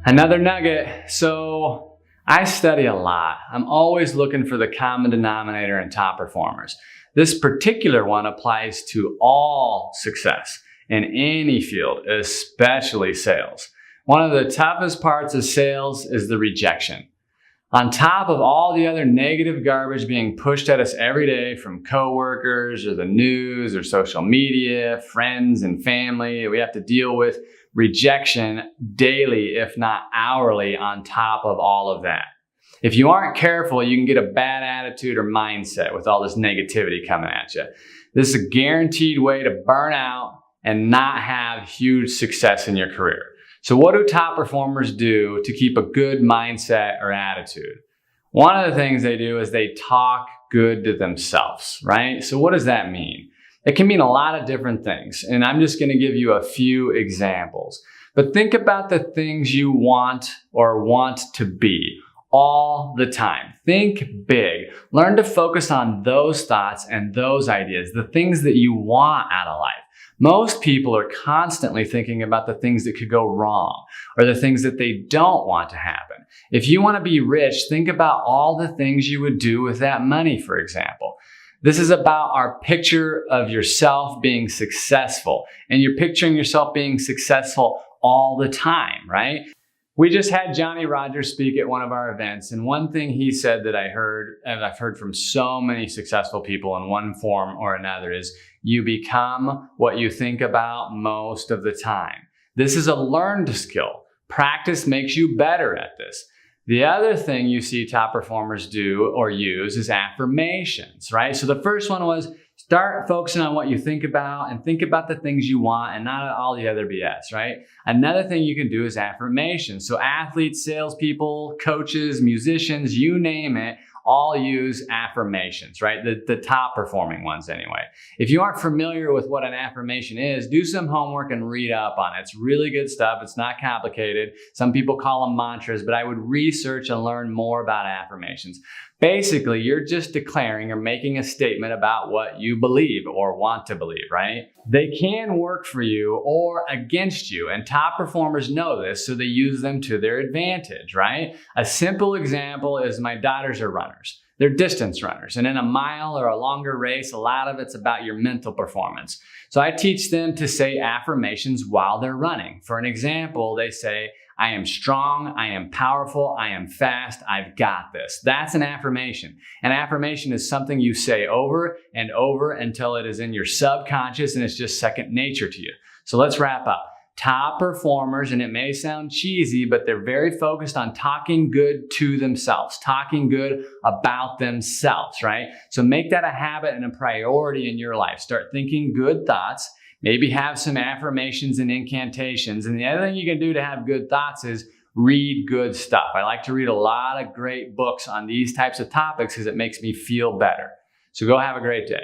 Another nugget. So I study a lot. I'm always looking for the common denominator in top performers. This particular one applies to all success in any field, especially sales. One of the toughest parts of sales is the rejection. On top of all the other negative garbage being pushed at us every day from coworkers or the news or social media, friends and family, we have to deal with rejection daily, if not hourly, on top of all of that. If you aren't careful, you can get a bad attitude or mindset with all this negativity coming at you. This is a guaranteed way to burn out and not have huge success in your career. So what do top performers do to keep a good mindset or attitude? One of the things they do is they talk good to themselves, right? So what does that mean? It can mean a lot of different things, and I'm just going to give you a few examples. But think about the things you want or want to be all the time. Think big. Learn to focus on those thoughts and those ideas, the things that you want out of life. Most people are constantly thinking about the things that could go wrong or the things that they don't want to happen. If you want to be rich, think about all the things you would do with that money, for example. This is about our picture of yourself being successful, and you're picturing yourself being successful all the time, right? We just had Johnny Rogers speak at one of our events, and one thing he said that I heard, and I've heard from so many successful people in one form or another, is you become what you think about most of the time. This is a learned skill. Practice makes you better at this. The other thing you see top performers do or use is affirmations, right? So the first one was start focusing on what you think about and think about the things you want and not all the other BS, right? Another thing you can do is affirmations. So athletes, salespeople, coaches, musicians, you name it, all use affirmations, right? The top performing ones anyway. If you aren't familiar with what an affirmation is, do some homework and read up on it. It's really good stuff. It's not complicated. Some people call them mantras, but I would research and learn more about affirmations. Basically, you're just declaring or making a statement about what you believe or want to believe, right? They can work for you or against you, and top performers know this, so they use them to their advantage, right? A simple example is my daughters are runners. They're distance runners, and in a mile or a longer race, a lot of it's about your mental performance. So I teach them to say affirmations while they're running. For an example, they say, I am strong, I am powerful, I am fast, I've got this. That's an affirmation. An affirmation is something you say over and over until it is in your subconscious and it's just second nature to you. So let's wrap up. Top performers, and it may sound cheesy, but they're very focused on talking good to themselves, talking good about themselves, right? So make that a habit and a priority in your life. Start thinking good thoughts. Maybe have some affirmations and incantations. And the other thing you can do to have good thoughts is read good stuff. I like to read a lot of great books on these types of topics because it makes me feel better. So go have a great day.